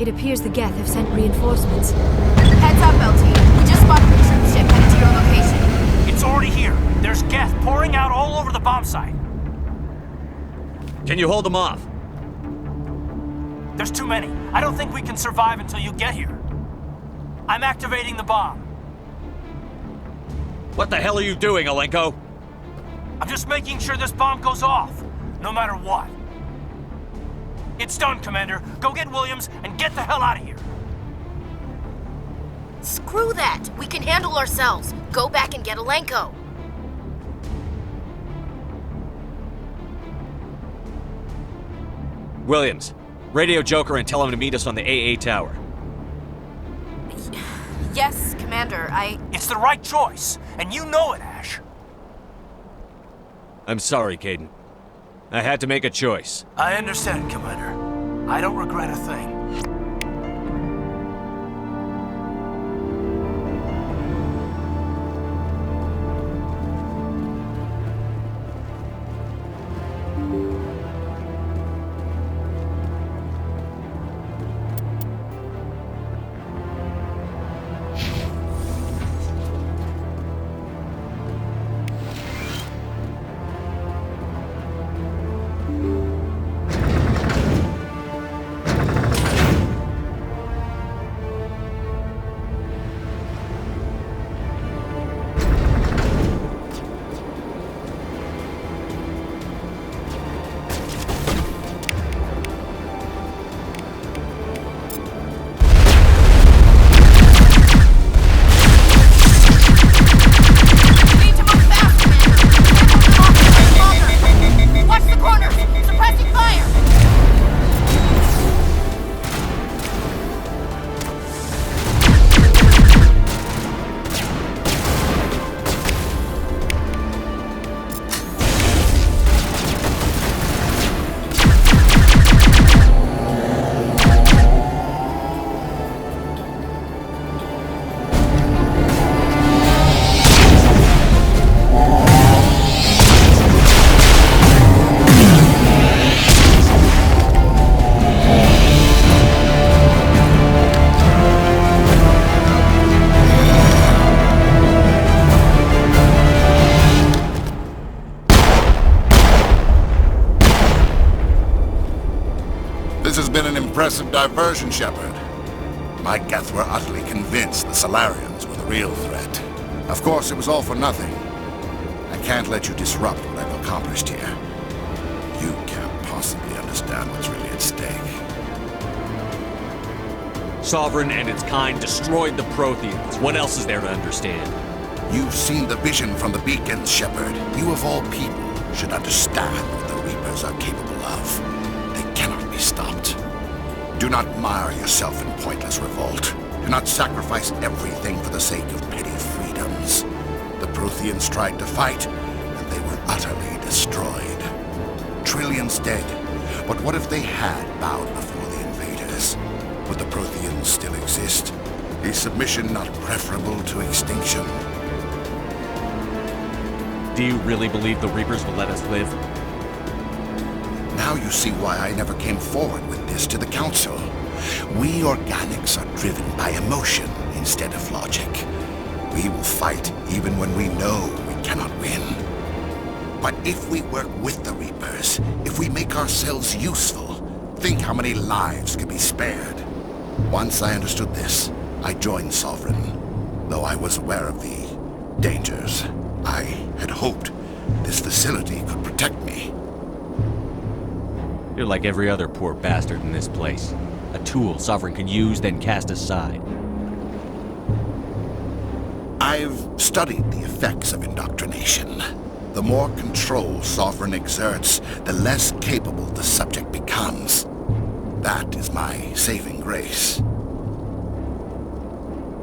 It appears the Geth have sent reinforcements. Heads up, LT. We just spotted a troop ship headed to your location. It's already here. There's Geth pouring out all over the bomb site. Can you hold them off? There's too many. I don't think we can survive until you get here. I'm activating the bomb. What the hell are you doing, Alenko? I'm just making sure this bomb goes off, no matter what. It's done, Commander. Go get Williams and get the hell out of here. Screw that. We can handle ourselves. Go back and get Alenko. Williams, radio Joker and tell him to meet us on the AA tower. Yes, Commander, It's the right choice, and you know it, Ash. I'm sorry, Caden. I had to make a choice. I understand, Commander. I don't regret a thing. Impressive diversion, Shepard. My Geth were utterly convinced the Solarians were the real threat. Of course, it was all for nothing. I can't let you disrupt what I've accomplished here. You can't possibly understand what's really at stake. Sovereign and its kind destroyed the Protheans. What else is there to understand? You've seen the vision from the beacons, Shepard. You of all people should understand what the Reapers are capable of. They cannot be stopped. Do not mire yourself in pointless revolt. Do not sacrifice everything for the sake of petty freedoms. The Protheans tried to fight, and they were utterly destroyed. Trillions dead. But what if they had bowed before the invaders? Would the Protheans still exist? Is submission not preferable to extinction? Do you really believe the Reapers will let us live? Now you see why I never came forward with this to the Council. We organics are driven by emotion instead of logic. We will fight even when we know we cannot win. But if we work with the Reapers, if we make ourselves useful, think how many lives could be spared. Once I understood this, I joined Sovereign, though I was aware of the dangers. I had hoped this facility could protect me. You're like every other poor bastard in this place. A tool Sovereign can use, then cast aside. I've studied the effects of indoctrination. The more control Sovereign exerts, the less capable the subject becomes. That is my saving grace.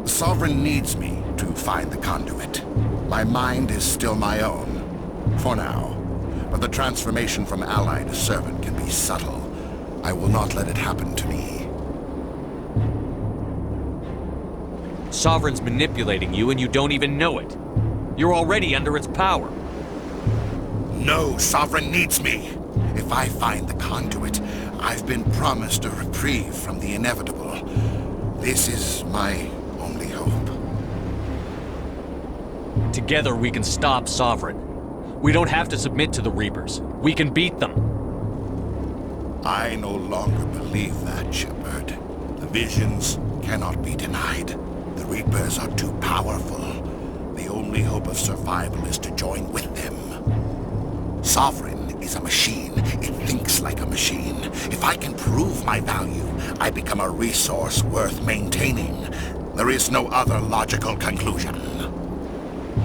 Sovereign needs me to find the conduit. My mind is still my own, for now. But the transformation from ally to servant can be subtle. I will not let it happen to me. Sovereign's manipulating you and you don't even know it. You're already under its power. No, Sovereign needs me. If I find the conduit, I've been promised a reprieve from the inevitable. This is my only hope. Together we can stop Sovereign. We don't have to submit to the Reapers. We can beat them. I no longer believe that, Shepard. The visions cannot be denied. The Reapers are too powerful. The only hope of survival is to join with them. Sovereign is a machine. It thinks like a machine. If I can prove my value, I become a resource worth maintaining. There is no other logical conclusion.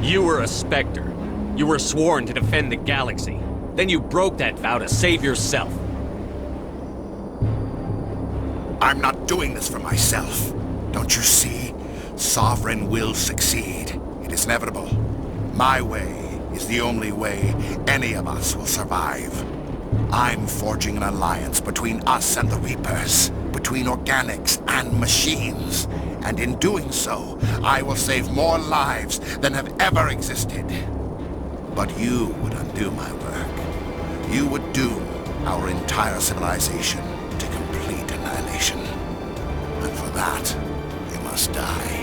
You were a Spectre. You were sworn to defend the galaxy. Then you broke that vow to save yourself. I'm not doing this for myself. Don't you see? Sovereign will succeed. It is inevitable. My way is the only way any of us will survive. I'm forging an alliance between us and the Reapers, between organics and machines. And in doing so, I will save more lives than have ever existed. But you would undo my work. You would doom our entire civilization to complete annihilation. And for that, you must die.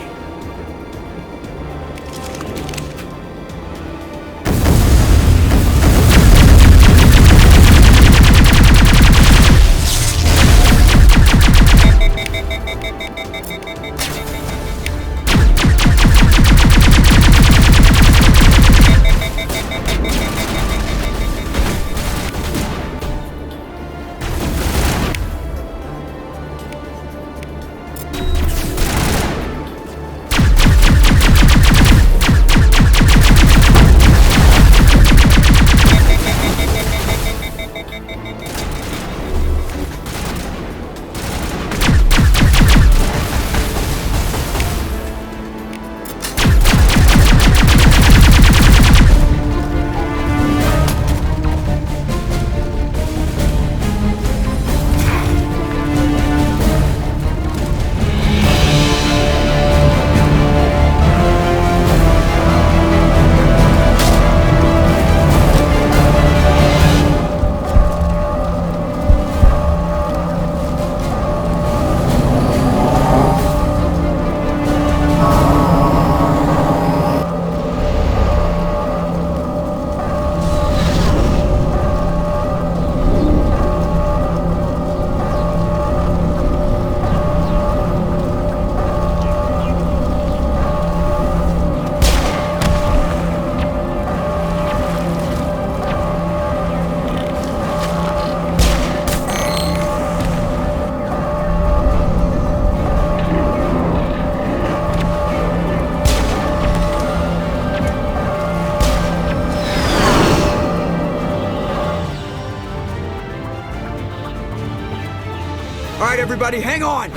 All right, everybody, hang on!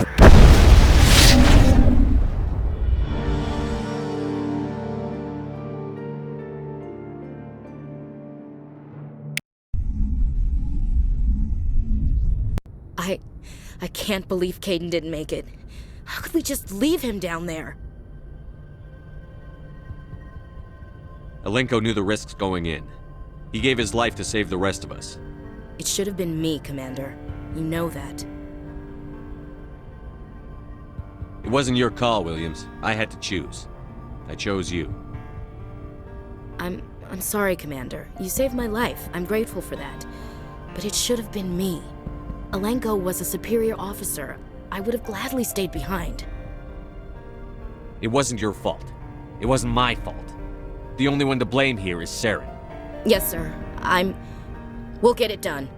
I can't believe Caden didn't make it. How could we just leave him down there? Alenko knew the risks going in. He gave his life to save the rest of us. It should have been me, Commander. You know that. It wasn't your call, Williams. I had to choose. I chose you. I'm sorry, Commander. You saved my life. I'm grateful for that. But it should have been me. Alenko was a superior officer. I would have gladly stayed behind. It wasn't your fault. It wasn't my fault. The only one to blame here is Saren. Yes, sir. We'll get it done.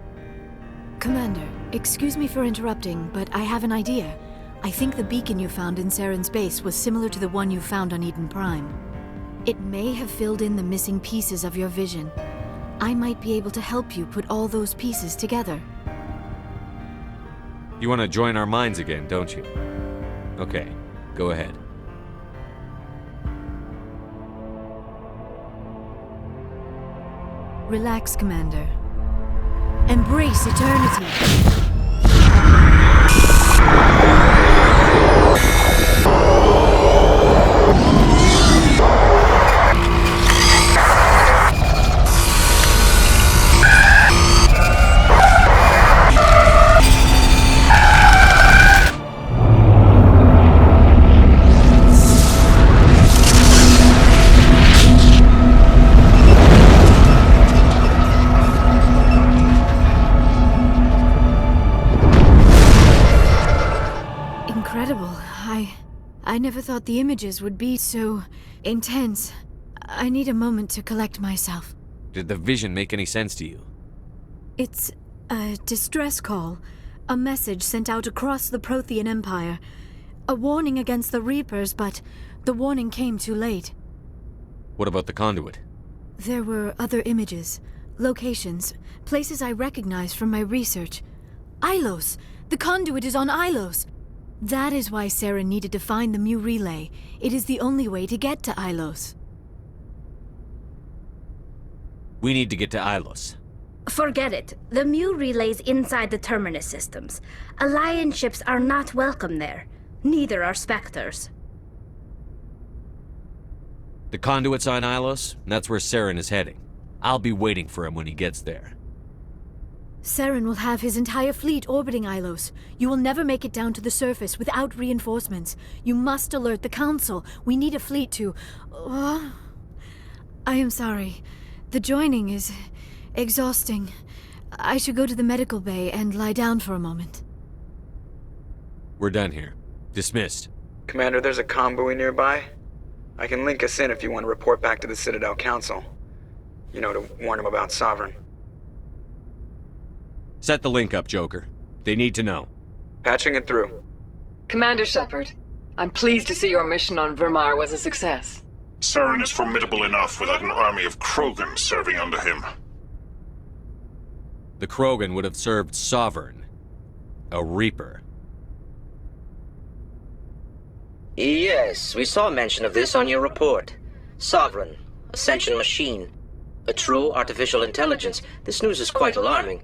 Commander, excuse me for interrupting, but I have an idea. I think the beacon you found in Saren's base was similar to the one you found on Eden Prime. It may have filled in the missing pieces of your vision. I might be able to help you put all those pieces together. You want to join our minds again, don't you? Okay, go ahead. Relax, Commander. Embrace eternity. I never thought the images would be so intense. I need a moment to collect myself. Did the vision make any sense to you? It's a distress call. A message sent out across the Prothean Empire. A warning against the Reapers, but the warning came too late. What about the conduit? There were other images, locations, places I recognized from my research. Ilos! The conduit is on Ilos! That is why Saren needed to find the Mu relay. It is the only way to get to Ilos. We need to get to Ilos. Forget it. The Mu relay's inside the Terminus systems. Alliance ships are not welcome there. Neither are Spectres. The conduit's on Ilos, and that's where Saren is heading. I'll be waiting for him when he gets there. Saren will have his entire fleet orbiting Ilos. You will never make it down to the surface without reinforcements. You must alert the Council. We need a fleet to... I am sorry. The joining is exhausting. I should go to the medical bay and lie down for a moment. We're done here. Dismissed. Commander, there's a convoy nearby. I can link us in if you want to report back to the Citadel Council. You know, to warn them about Sovereign. Set the link up, Joker. They need to know. Patching it through. Commander Shepard, I'm pleased to see your mission on Vermar was a success. Saren is formidable enough without an army of Krogan serving under him. The Krogan would have served Sovereign. A Reaper. Yes, we saw mention of this on your report. Sovereign, Ascension machine, a true artificial intelligence. This news is quite alarming,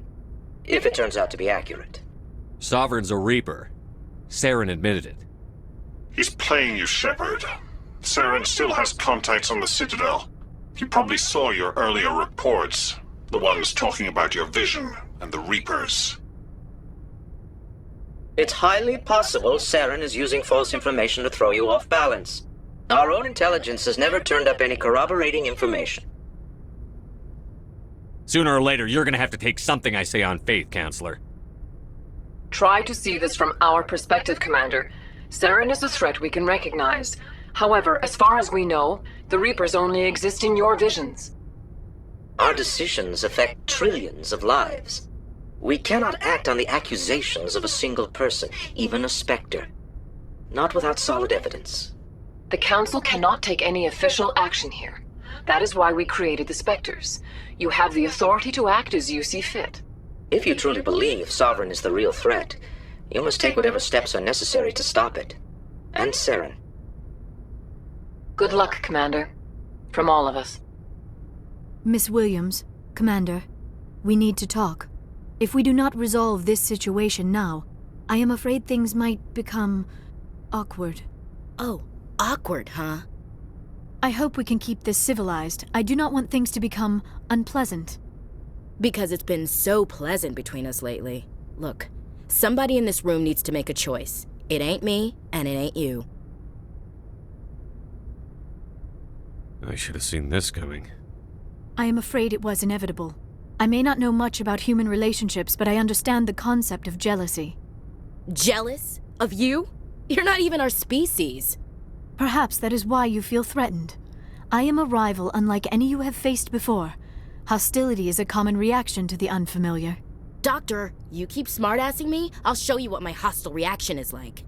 if it turns out to be accurate. Sovereign's a Reaper. Saren admitted it. He's playing you, Shepard. Saren still has contacts on the Citadel. He probably saw your earlier reports, the ones talking about your vision and the Reapers. It's highly possible Saren is using false information to throw you off balance. Our own intelligence has never turned up any corroborating information. Sooner or later, you're gonna have to take something I say on faith, Counselor. Try to see this from our perspective, Commander. Saren is a threat we can recognize. However, as far as we know, the Reapers only exist in your visions. Our decisions affect trillions of lives. We cannot act on the accusations of a single person, even a Spectre. Not without solid evidence. The Council cannot take any official action here. That is why we created the Spectres. You have the authority to act as you see fit. If you truly believe Sovereign is the real threat, you must take whatever steps are necessary to stop it. And Saren. Good luck, Commander. From all of us. Miss Williams, Commander, we need to talk. If we do not resolve this situation now, I am afraid things might become awkward. Oh, awkward, huh? I hope we can keep this civilized. I do not want things to become unpleasant. Because it's been so pleasant between us lately. Look, somebody in this room needs to make a choice. It ain't me, and it ain't you. I should have seen this coming. I am afraid it was inevitable. I may not know much about human relationships, but I understand the concept of jealousy. Jealous? Of you? You're not even our species. Perhaps that is why you feel threatened. I am a rival unlike any you have faced before. Hostility is a common reaction to the unfamiliar. Doctor, you keep smartassing me, I'll show you what my hostile reaction is like.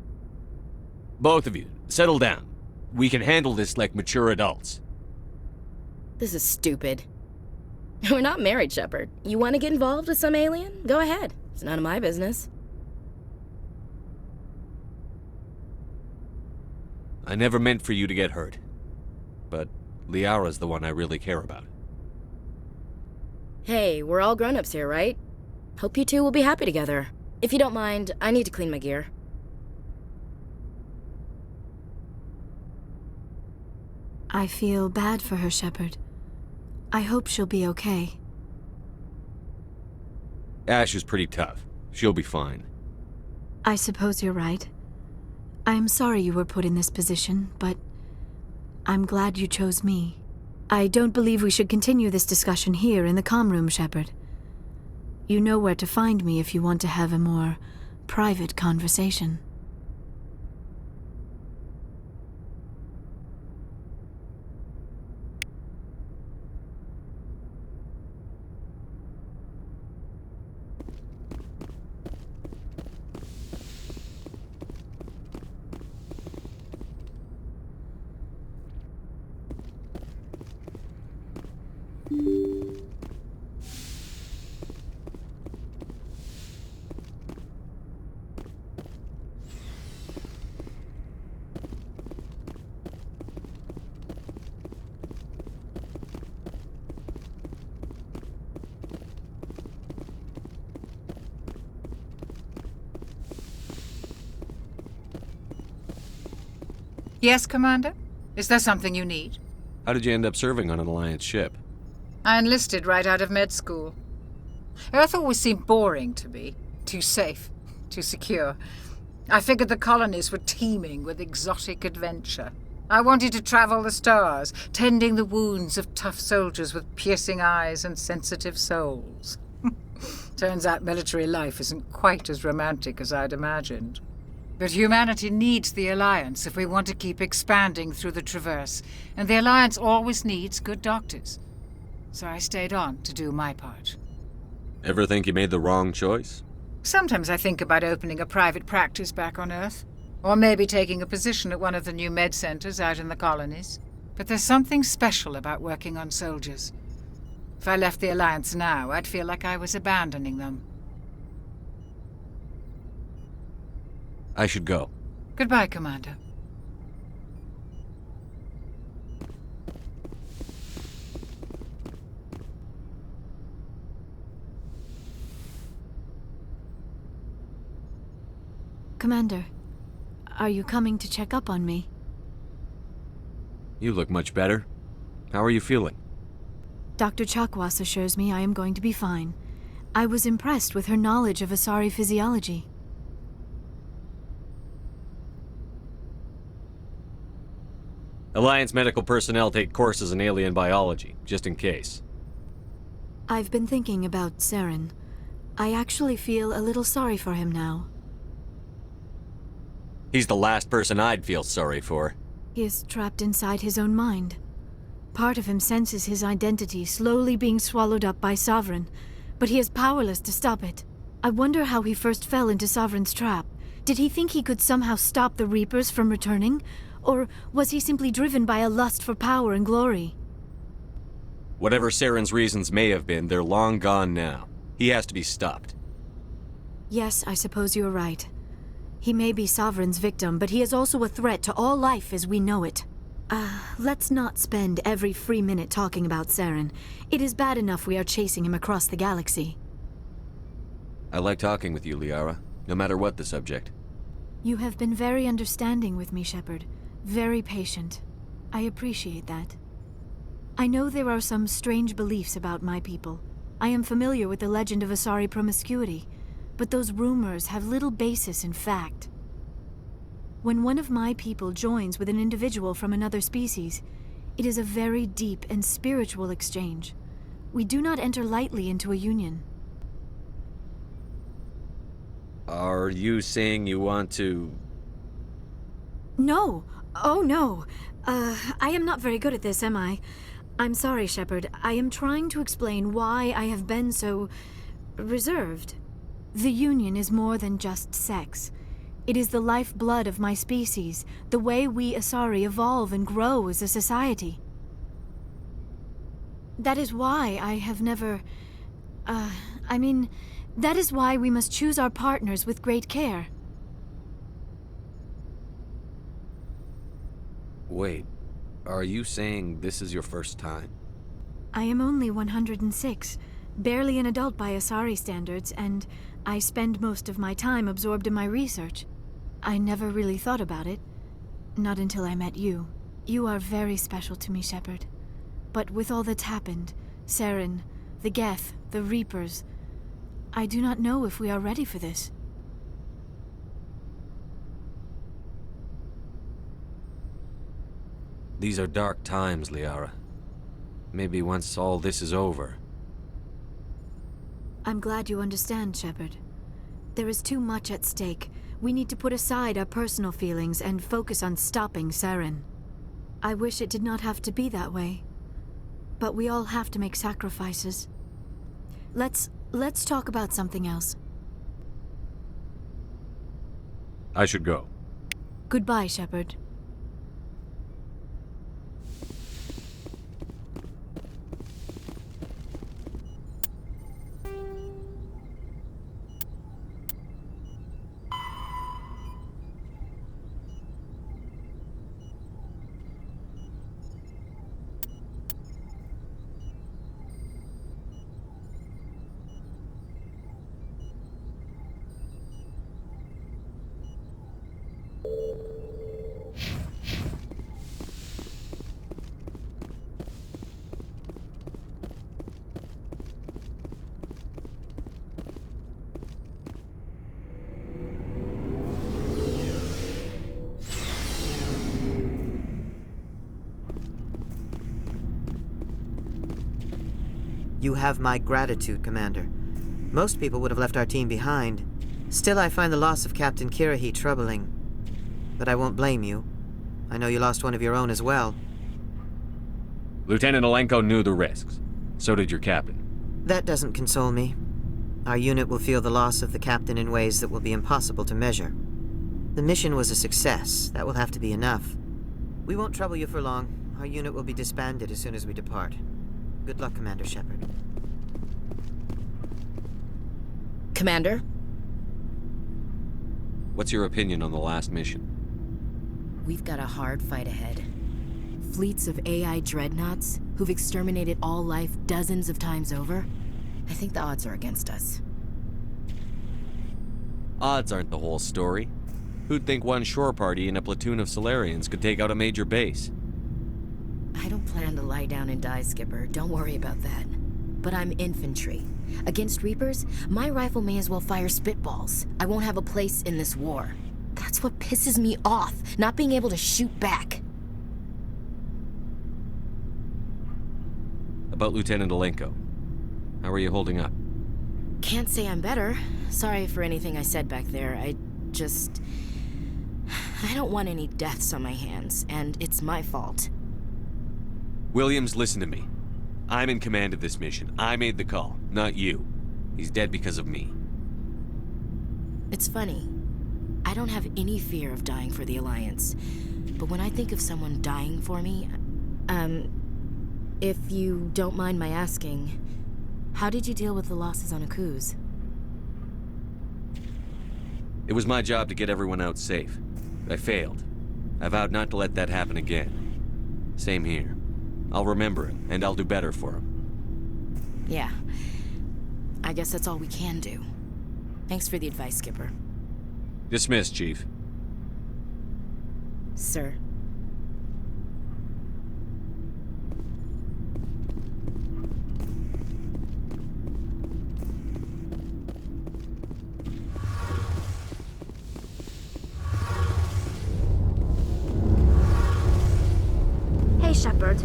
Both of you, settle down. We can handle this like mature adults. This is stupid. We're not married, Shepard. You want to get involved with some alien? Go ahead. It's none of my business. I never meant for you to get hurt. But Liara's the one I really care about. Hey, we're all grown-ups here, right? Hope you two will be happy together. If you don't mind, I need to clean my gear. I feel bad for her, Shepard. I hope she'll be okay. Ash is pretty tough. She'll be fine. I suppose you're right. I am sorry you were put in this position, but I'm glad you chose me. I don't believe we should continue this discussion here in the comm room, Shepard. You know where to find me if you want to have a more private conversation. Yes, Commander? Is there something you need? How did you end up serving on an Alliance ship? I enlisted right out of med school. Earth always seemed boring to me. Too safe, too secure. I figured the colonies were teeming with exotic adventure. I wanted to travel the stars, tending the wounds of tough soldiers with piercing eyes and sensitive souls. Turns out military life isn't quite as romantic as I'd imagined. But humanity needs the Alliance if we want to keep expanding through the Traverse, and the Alliance always needs good doctors. So I stayed on to do my part. Ever think you made the wrong choice? Sometimes I think about opening a private practice back on Earth, or maybe taking a position at one of the new med centers out in the colonies. But there's something special about working on soldiers. If I left the Alliance now, I'd feel like I was abandoning them. I should go. Goodbye, Commander. Commander, are you coming to check up on me? You look much better. How are you feeling? Dr. Chakwas assures me I am going to be fine. I was impressed with her knowledge of Asari physiology. Alliance medical personnel take courses in alien biology, just in case. I've been thinking about Saren. I actually feel a little sorry for him now. He's the last person I'd feel sorry for. He is trapped inside his own mind. Part of him senses his identity slowly being swallowed up by Sovereign, but he is powerless to stop it. I wonder how he first fell into Sovereign's trap. Did he think he could somehow stop the Reapers from returning? Or was he simply driven by a lust for power and glory? Whatever Saren's reasons may have been, they're long gone now. He has to be stopped. Yes, I suppose you're right. He may be Sovereign's victim, but he is also a threat to all life as we know it. Let's not spend every free minute talking about Saren. It is bad enough we are chasing him across the galaxy. I like talking with you, Liara, no matter what the subject. You have been very understanding with me, Shepard. Very patient. I appreciate that. I know there are some strange beliefs about my people. I am familiar with the legend of Asari promiscuity, but those rumors have little basis in fact. When one of my people joins with an individual from another species, it is a very deep and spiritual exchange. We do not enter lightly into a union. Are you saying you want to... No! Oh no! I am not very good at this, am I? I'm sorry, Shepard. I am trying to explain why I have been so... reserved. The Union is more than just sex. It is the lifeblood of my species, the way we Asari evolve and grow as a society. That is why I have never... that is why we must choose our partners with great care. Wait, are you saying this is your first time? I am only 106, barely an adult by Asari standards, and I spend most of my time absorbed in my research. I never really thought about it. Not until I met you. You are very special to me, Shepard. But with all that's happened, Saren, the Geth, the Reapers, I do not know if we are ready for this. These are dark times, Liara. Maybe once all this is over... I'm glad you understand, Shepard. There is too much at stake. We need to put aside our personal feelings and focus on stopping Saren. I wish it did not have to be that way. But we all have to make sacrifices. Let's talk about something else. I should go. Goodbye, Shepard. You have my gratitude, Commander. Most people would have left our team behind. Still, I find the loss of Captain Kirahi troubling. But I won't blame you. I know you lost one of your own as well. Lieutenant Alenko knew the risks. So did your captain. That doesn't console me. Our unit will feel the loss of the captain in ways that will be impossible to measure. The mission was a success. That will have to be enough. We won't trouble you for long. Our unit will be disbanded as soon as we depart. Good luck, Commander Shepard. Commander? What's your opinion on the last mission? We've got a hard fight ahead. Fleets of AI dreadnoughts who've exterminated all life dozens of times over. I think the odds are against us. Odds aren't the whole story. Who'd think one shore party and a platoon of Solarians could take out a major base? I don't plan to lie down and die, Skipper. Don't worry about that. But I'm infantry. Against Reapers, my rifle may as well fire spitballs. I won't have a place in this war. That's what pisses me off, not being able to shoot back. About Lieutenant Alenko. How are you holding up? Can't say I'm better. Sorry for anything I said back there. I don't want any deaths on my hands, and it's my fault. Williams, listen to me. I'm in command of this mission. I made the call, not you. He's dead because of me. It's funny. I don't have any fear of dying for the Alliance. But when I think of someone dying for me, if you don't mind my asking, how did you deal with the losses on Akuz? It was my job to get everyone out safe. I failed. I vowed not to let that happen again. Same here. I'll remember him, and I'll do better for him. Yeah. I guess that's all we can do. Thanks for the advice, Skipper. Dismissed, Chief. Sir. Hey, Shepard.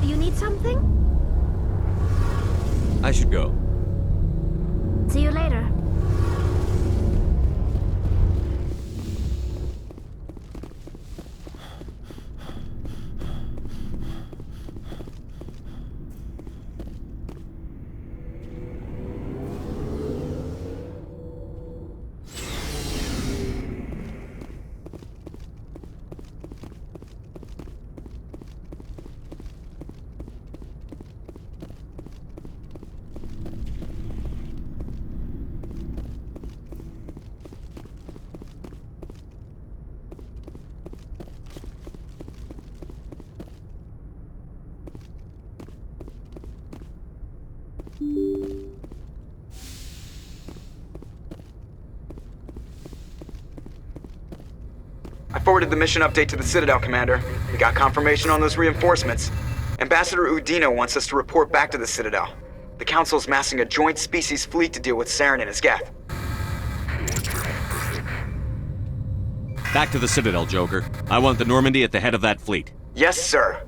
You need something? I should go. See you later. I forwarded the mission update to the Citadel, Commander. We got confirmation on those reinforcements. Ambassador Udino wants us to report back to the Citadel. The Council's massing a joint species fleet to deal with Saren and his Geth. Back to the Citadel, Joker. I want the Normandy at the head of that fleet. Yes, sir.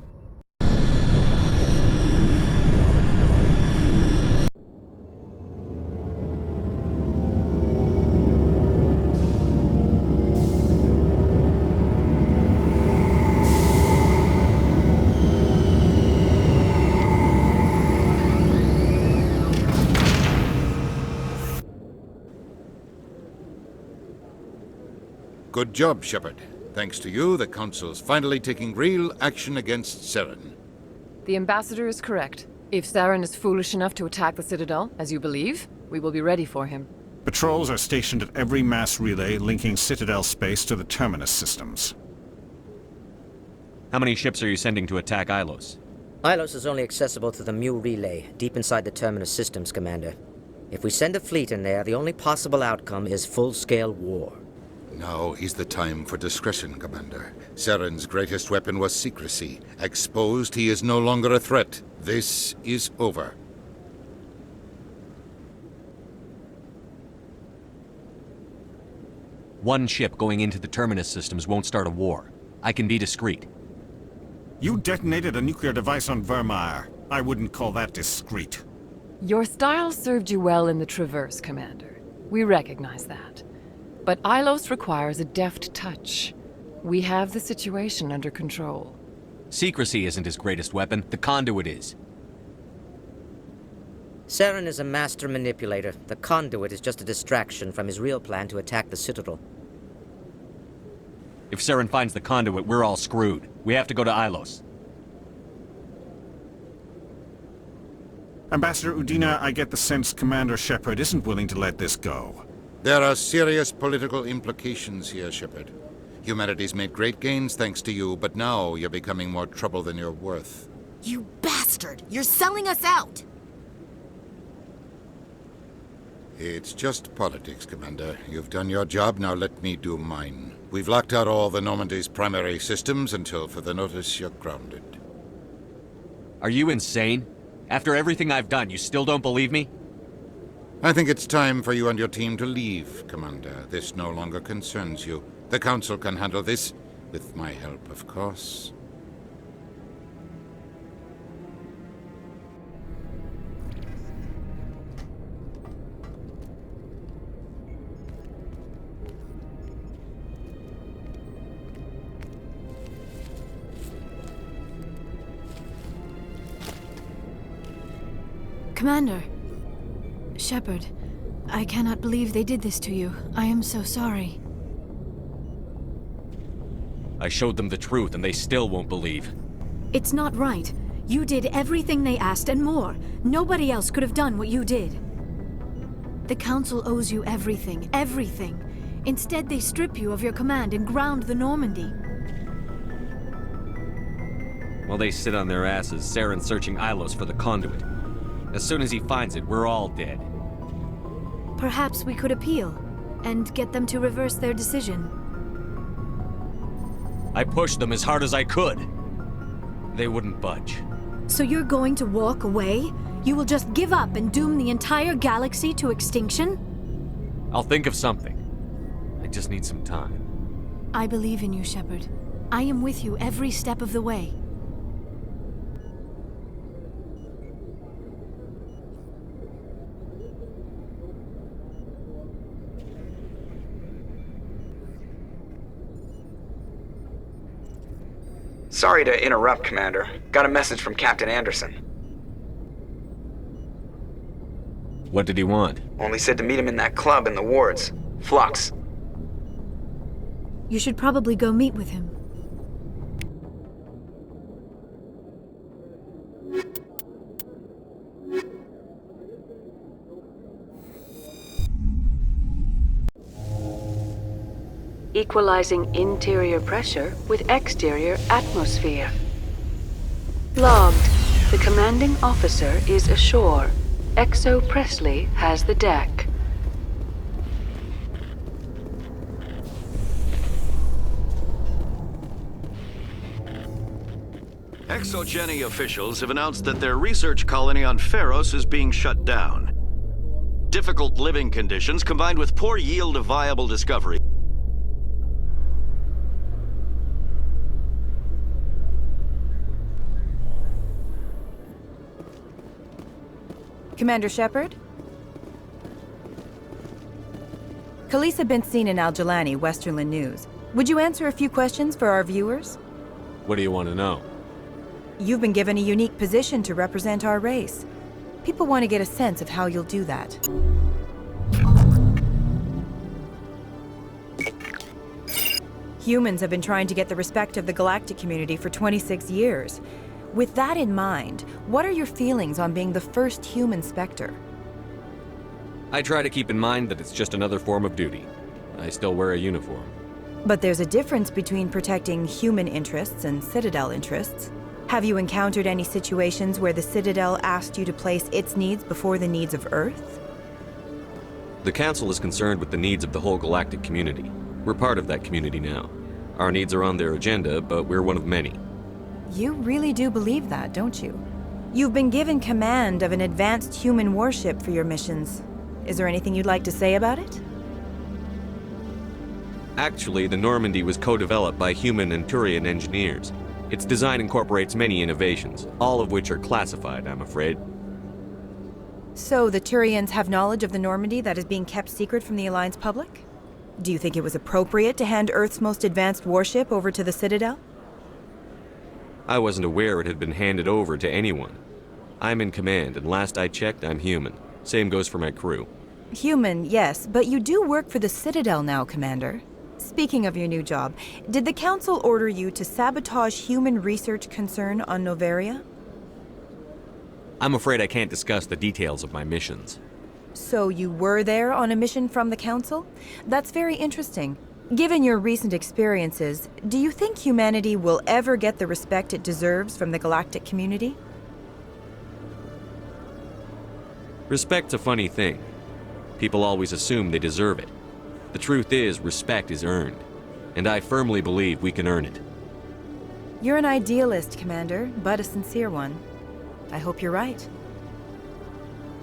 Good job, Shepard. Thanks to you, the Council's finally taking real action against Saren. The Ambassador is correct. If Saren is foolish enough to attack the Citadel, as you believe, we will be ready for him. Patrols are stationed at every mass relay linking Citadel space to the Terminus systems. How many ships are you sending to attack Ilos? Ilos is only accessible to the Mu relay, deep inside the Terminus systems, Commander. If we send a fleet in there, the only possible outcome is full-scale war. Now is the time for discretion, Commander. Saren's greatest weapon was secrecy. Exposed, he is no longer a threat. This is over. One ship going into the Terminus systems won't start a war. I can be discreet. You detonated a nuclear device on Vermeer. I wouldn't call that discreet. Your style served you well in the Traverse, Commander. We recognize that. But Ilos requires a deft touch. We have the situation under control. Secrecy isn't his greatest weapon, the conduit is. Saren is a master manipulator. The conduit is just a distraction from his real plan to attack the Citadel. If Saren finds the conduit, we're all screwed. We have to go to Ilos. Ambassador Udina, I get the sense Commander Shepard isn't willing to let this go. There are serious political implications here, Shepard. Humanity's made great gains thanks to you, but now you're becoming more trouble than you're worth. You bastard! You're selling us out! It's just politics, Commander. You've done your job, now let me do mine. We've locked out all the Normandy's primary systems until further notice you're grounded. Are you insane? After everything I've done, you still don't believe me? I think it's time for you and your team to leave, Commander. This no longer concerns you. The Council can handle this, with my help, of course. Commander. Shepard, I cannot believe they did this to you. I am so sorry. I showed them the truth and they still won't believe. It's not right. You did everything they asked and more. Nobody else could have done what you did. The Council owes you everything, everything. Instead, they strip you of your command and ground the Normandy. While they sit on their asses, Saren's searching Ilos for the conduit. As soon as he finds it, we're all dead. Perhaps we could appeal and get them to reverse their decision. I pushed them as hard as I could. They wouldn't budge. So you're going to walk away? You will just give up and doom the entire galaxy to extinction? I'll think of something. I just need some time. I believe in you, Shepard. I am with you every step of the way. Sorry to interrupt, Commander. Got a message from Captain Anderson. What did he want? Only said to meet him in that club in the wards. Flux. You should probably go meet with him. Equalizing interior pressure with exterior atmosphere. Logged. The commanding officer is ashore. Exo Presley has the deck. ExoGeni officials have announced that their research colony on Pharos is being shut down. Difficult living conditions combined with poor yield of viable discovery. Commander Shepard? Khaleesa been seen in Al-Jalani, Westerland News. Would you answer a few questions for our viewers? What do you want to know? You've been given a unique position to represent our race. People want to get a sense of how you'll do that. Humans have been trying to get the respect of the galactic community for 26 years. With that in mind, what are your feelings on being the first human Spectre? I try to keep in mind that it's just another form of duty. I still wear a uniform. But there's a difference between protecting human interests and Citadel interests. Have you encountered any situations where the Citadel asked you to place its needs before the needs of Earth? The Council is concerned with the needs of the whole galactic community. We're part of that community now. Our needs are on their agenda, but we're one of many. You really do believe that, don't you? You've been given command of an advanced human warship for your missions. Is there anything you'd like to say about it? Actually, the Normandy was co-developed by human and Turian engineers. Its design incorporates many innovations, all of which are classified, I'm afraid. So the Turians have knowledge of the Normandy that is being kept secret from the Alliance public? Do you think it was appropriate to hand Earth's most advanced warship over to the Citadel? I wasn't aware it had been handed over to anyone. I'm in command, and last I checked, I'm human. Same goes for my crew. Human, yes, but you do work for the Citadel now, Commander. Speaking of your new job, did the Council order you to sabotage human research concern on Noveria? I'm afraid I can't discuss the details of my missions. So you were there on a mission from the Council? That's very interesting. Given your recent experiences, do you think humanity will ever get the respect it deserves from the galactic community? Respect's a funny thing. People always assume they deserve it. The truth is, respect is earned, and I firmly believe we can earn it. You're an idealist, Commander, but a sincere one. I hope you're right.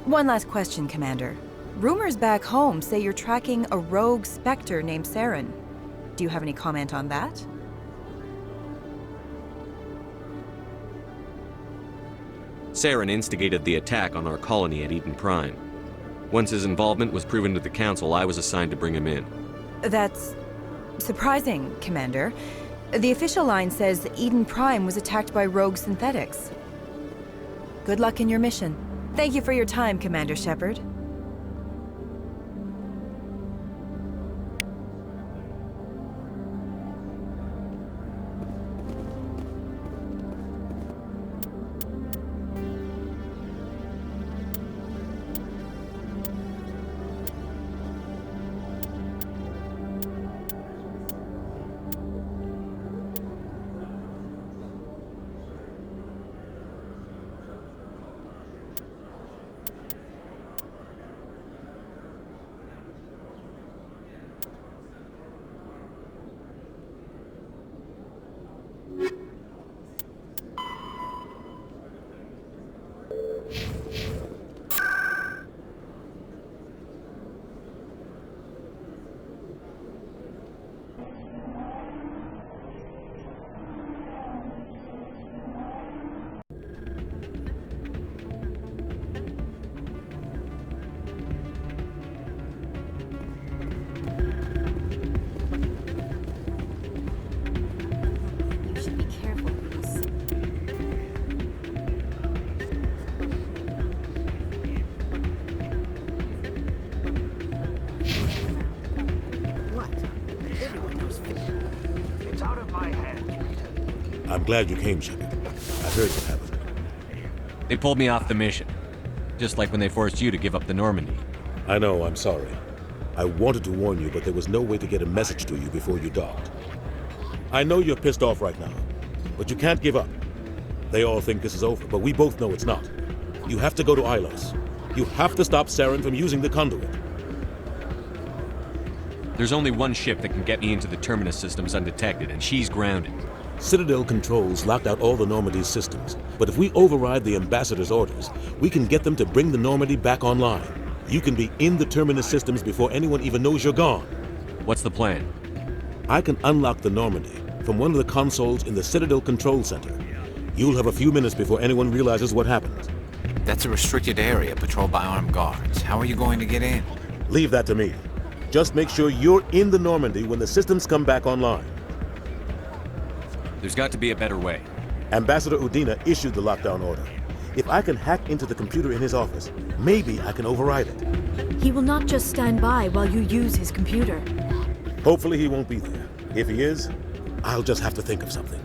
One last question, Commander. Rumors back home say you're tracking a rogue Spectre named Saren. Do you have any comment on that? Saren instigated the attack on our colony at Eden Prime. Once his involvement was proven to the Council, I was assigned to bring him in. That's surprising, Commander. The official line says Eden Prime was attacked by rogue synthetics. Good luck in your mission. Thank you for your time, Commander Shepard. I'm glad you came, Shepard. I heard what happened. They pulled me off the mission. Just like when they forced you to give up the Normandy. I know, I'm sorry. I wanted to warn you, but there was no way to get a message to you before you docked. I know you're pissed off right now, but you can't give up. They all think this is over, but we both know it's not. You have to go to Ilos. You have to stop Saren from using the conduit. There's only one ship that can get me into the Terminus systems undetected, and she's grounded. Citadel controls locked out all the Normandy's systems, but if we override the Ambassador's orders, we can get them to bring the Normandy back online. You can be in the Terminus systems before anyone even knows you're gone. What's the plan? I can unlock the Normandy from one of the consoles in the Citadel Control Center. You'll have a few minutes before anyone realizes what happened. That's a restricted area patrolled by armed guards. How are you going to get in? Leave that to me. Just make sure you're in the Normandy when the systems come back online. There's got to be a better way. Ambassador Udina issued the lockdown order. If I can hack into the computer in his office, maybe I can override it. He will not just stand by while you use his computer. Hopefully he won't be there. If he is, I'll just have to think of something.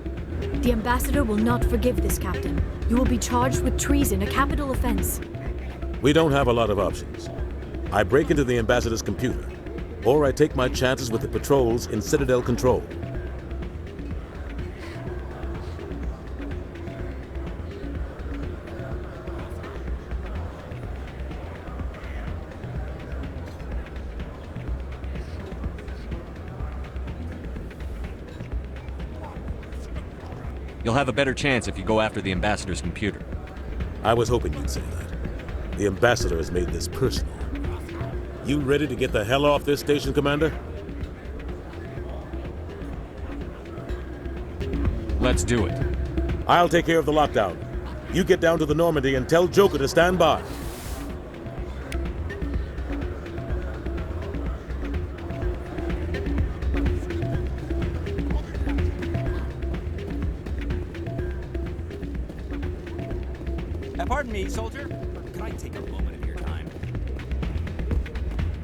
The Ambassador will not forgive this, Captain. You will be charged with treason, a capital offense. We don't have a lot of options. I break into the Ambassador's computer, or I take my chances with the patrols in Citadel Control. You'll have a better chance if you go after the Ambassador's computer. I was hoping you'd say that. The Ambassador has made this personal. You ready to get the hell off this station, Commander? Let's do it. I'll take care of the lockdown. You get down to the Normandy and tell Joker to stand by. Pardon me, soldier. Can I take a moment of your time?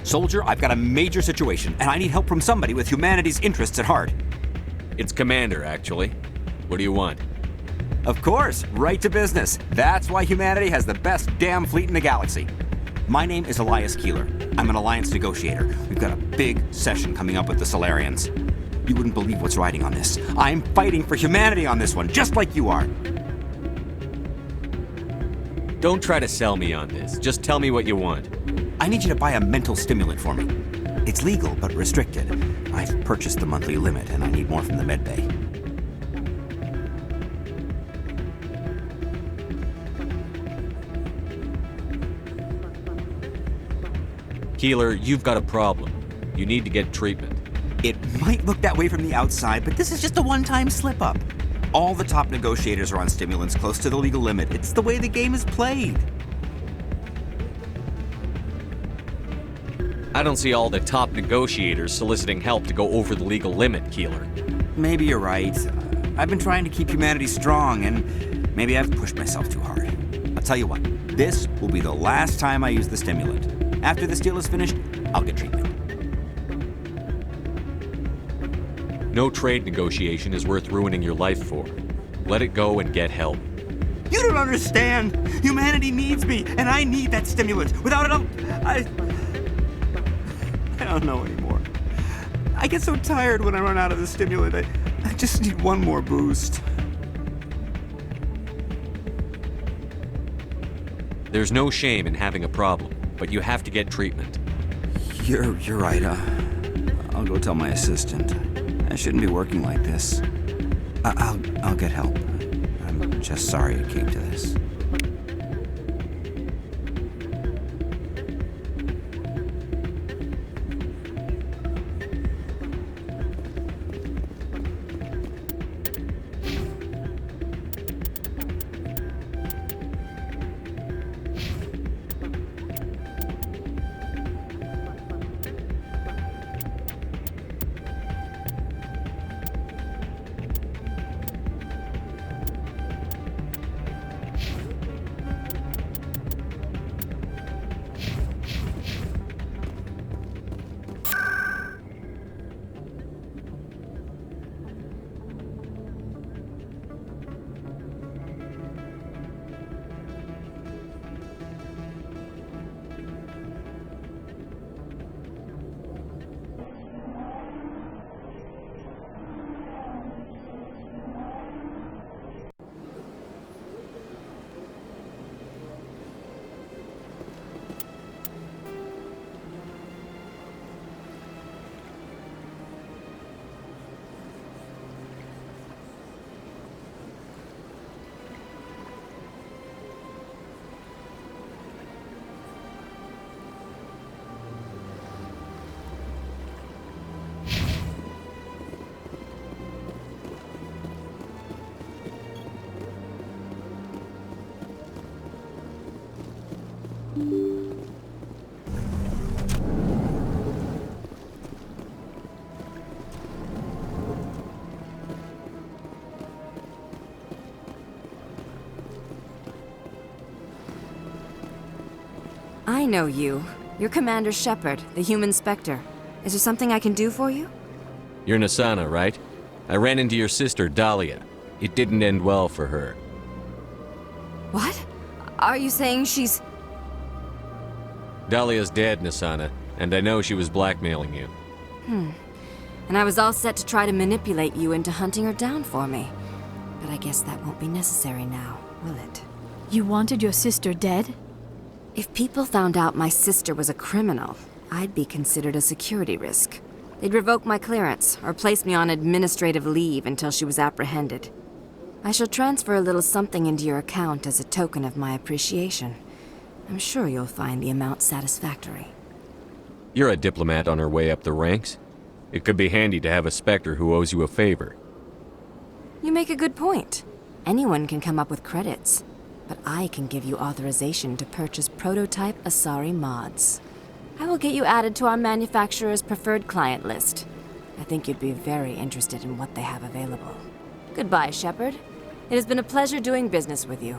Soldier, I've got a major situation, and I need help from somebody with humanity's interests at heart. It's Commander, actually. What do you want? Of course, right to business. That's why humanity has the best damn fleet in the galaxy. My name is Elias Keeler. I'm an alliance negotiator. We've got a big session coming up with the Solarians. You wouldn't believe what's riding on this. I'm fighting for humanity on this one, just like you are. Don't try to sell me on this. Just tell me what you want. I need you to buy a mental stimulant for me. It's legal, but restricted. I've purchased the monthly limit, and I need more from the medbay. Keeler, you've got a problem. You need to get treatment. It might look that way from the outside, but this is just a one-time slip-up. All the top negotiators are on stimulants close to the legal limit. It's the way the game is played. I don't see all the top negotiators soliciting help to go over the legal limit, Keeler. Maybe you're right. I've been trying to keep humanity strong, and maybe I've pushed myself too hard. I'll tell you what, this will be the last time I use the stimulant. After this deal is finished, I'll get treatment. No trade negotiation is worth ruining your life for. Let it go and get help. You don't understand! Humanity needs me, and I need that stimulant. Without it, I don't know anymore. I get so tired when I run out of the stimulant. I just need one more boost. There's no shame in having a problem, but you have to get treatment. You're right. I'll go tell my assistant. I shouldn't be working like this. I'll get help. I'm just sorry it came to this. I know you. You're Commander Shepard, the human Spectre. Is there something I can do for you? You're Nasana, right? I ran into your sister, Dahlia. It didn't end well for her. What? Are you saying she's... Dahlia's dead, Nasana, and I know she was blackmailing you. And I was all set to try to manipulate you into hunting her down for me. But I guess that won't be necessary now, will it? You wanted your sister dead? If people found out my sister was a criminal, I'd be considered a security risk. They'd revoke my clearance, or place me on administrative leave until she was apprehended. I shall transfer a little something into your account as a token of my appreciation. I'm sure you'll find the amount satisfactory. You're a diplomat on her way up the ranks. It could be handy to have a Spectre who owes you a favor. You make a good point. Anyone can come up with credits, but I can give you authorization to purchase prototype Asari mods. I will get you added to our manufacturer's preferred client list. I think you'd be very interested in what they have available. Goodbye, Shepard. It has been a pleasure doing business with you.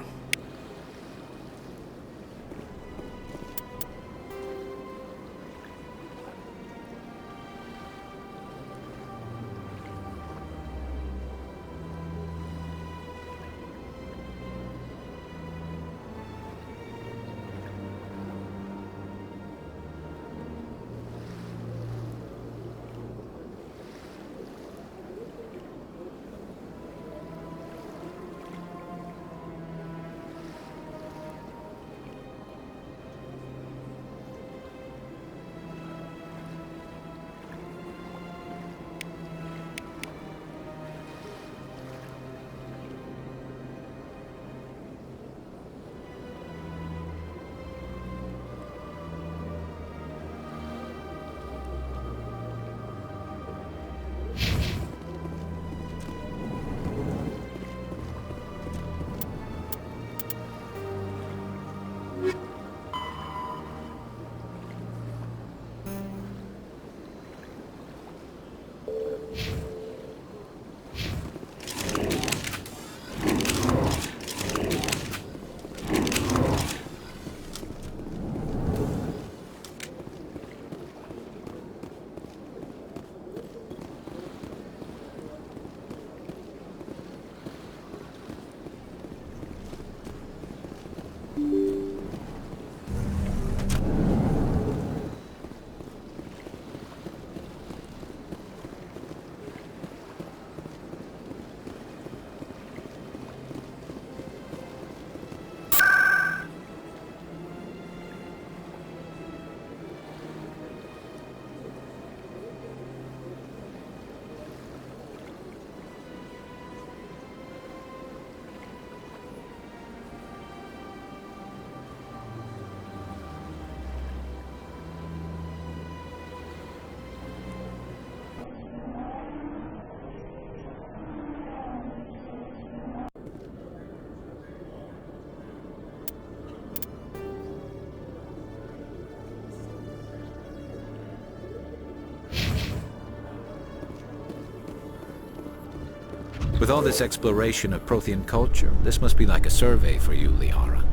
With all this exploration of Prothean culture, this must be like a survey for you, Liara.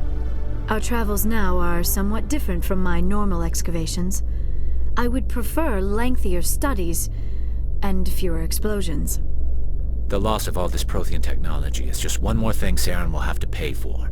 Our travels now are somewhat different from my normal excavations. I would prefer lengthier studies and fewer explosions. The loss of all this Prothean technology is just one more thing Saren will have to pay for.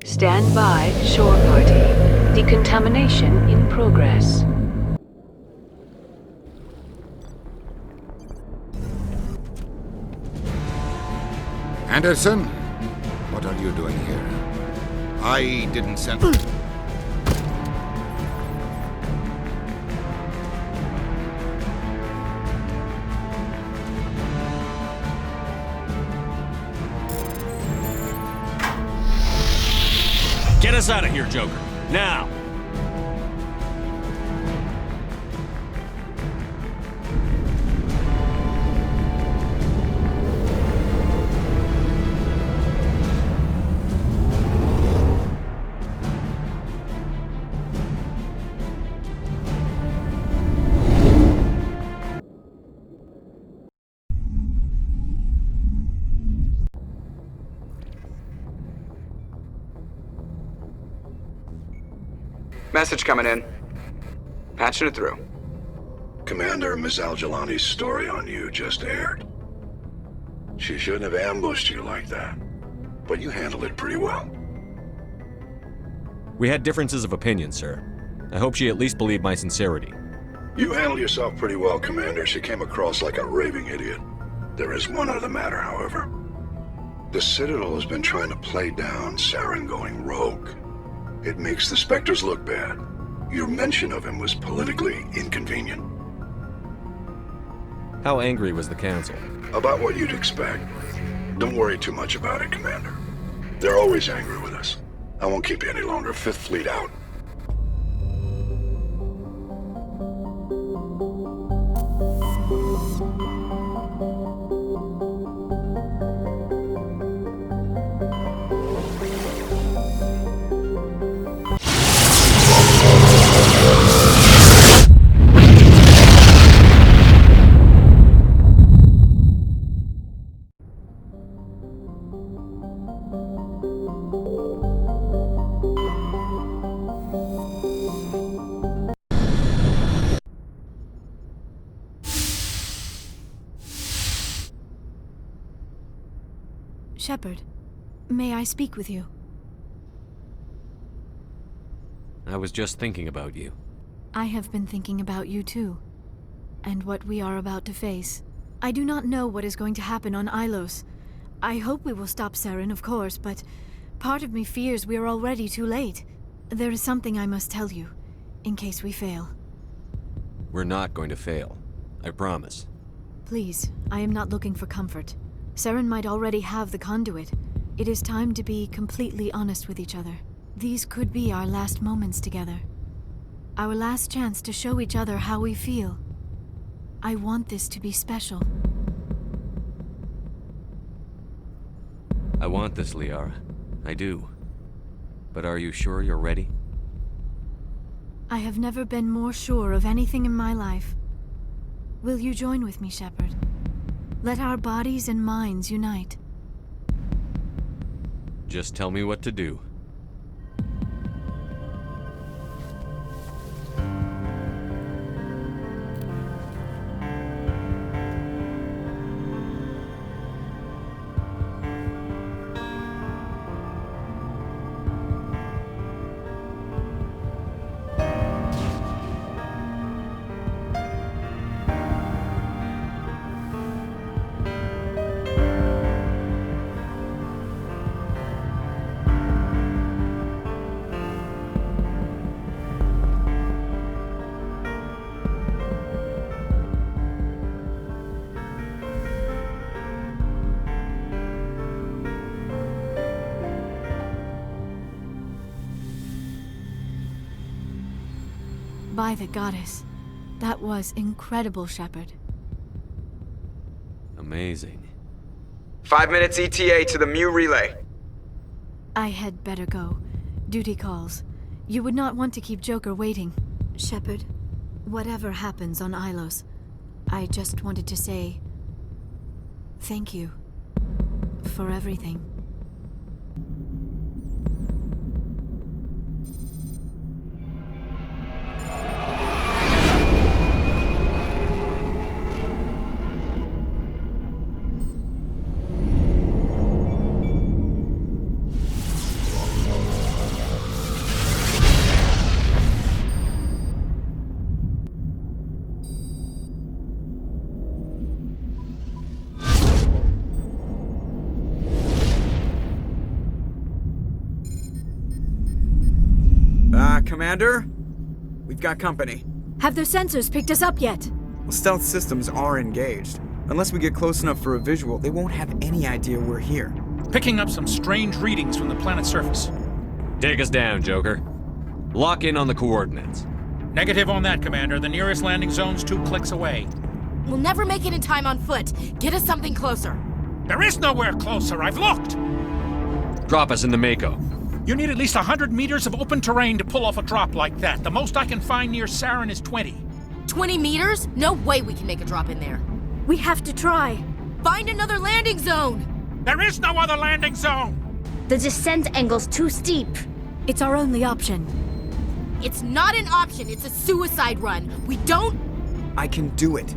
Stand by, shore party. Decontamination in progress. Anderson? What are you doing here? I didn't send... Get us out of here, Joker. Now! Message coming in. Patching it through. Commander, Ms. Al-Jalani's story on you just aired. She shouldn't have ambushed you like that, but you handled it pretty well. We had differences of opinion, sir. I hope she at least believed my sincerity. You handled yourself pretty well, Commander. She came across like a raving idiot. There is one other matter, however. The Citadel has been trying to play down Saren going rogue. It makes the Spectres look bad. Your mention of him was politically inconvenient. How angry was the Council? About what you'd expect. Don't worry too much about it, Commander. They're always angry with us. I won't keep you any longer. Fifth Fleet out. Shepard, may I speak with you? I was just thinking about you. I have been thinking about you too, and what we are about to face. I do not know what is going to happen on Ilos. I hope we will stop Saren, of course, but part of me fears we are already too late. There is something I must tell you, in case we fail. We're not going to fail. I promise. Please, I am not looking for comfort. Saren might already have the conduit. It is time to be completely honest with each other. These could be our last moments together. Our last chance to show each other how we feel. I want this to be special. I want this, Liara. I do. But are you sure you're ready? I have never been more sure of anything in my life. Will you join with me, Shepard? Let our bodies and minds unite. Just tell me what to do. By the goddess, That was incredible, Shepard. Amazing. 5 minutes ETA to the Mu relay. I had better go. Duty calls. You would not want to keep Joker waiting. Shepard, whatever happens on Ilos, I just wanted to say thank you for everything. Commander? We've got company. Have their sensors picked us up yet? Well, stealth systems are engaged. Unless we get close enough for a visual, they won't have any idea we're here. Picking up some strange readings from the planet's surface. Take us down, Joker. Lock in on the coordinates. Negative on that, Commander. The nearest landing zone's 2 clicks away. We'll never make it in time on foot. Get us something closer. There is nowhere closer. I've looked. Drop us in the Mako. You need at least 100 meters of open terrain to pull off a drop like that. The most I can find near Saren is 20. 20 meters? No way we can make a drop in there. We have to try. Find another landing zone! There is no other landing zone! The descent angle's too steep. It's our only option. It's not an option, it's a suicide run. We don't... I can do it.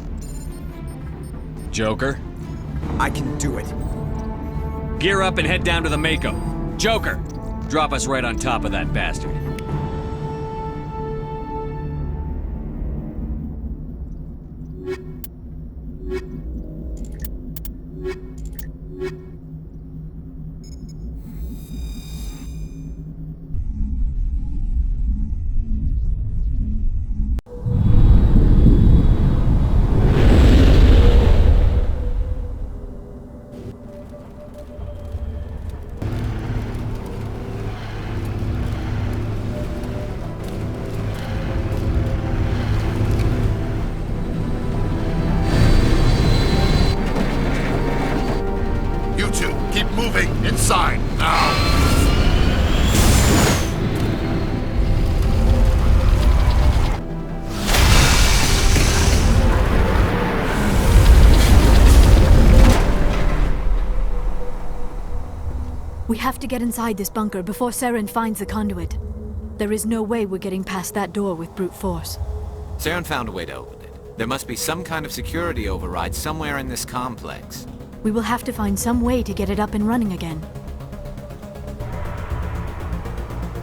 Joker? I can do it. Gear up and head down to the Mako. Joker, drop us right on top of that bastard. Inside, now! We have to get inside this bunker before Saren finds the conduit. There is no way we're getting past that door with brute force. Saren found a way to open it. There must be some kind of security override somewhere in this complex. We will have to find some way to get it up and running again.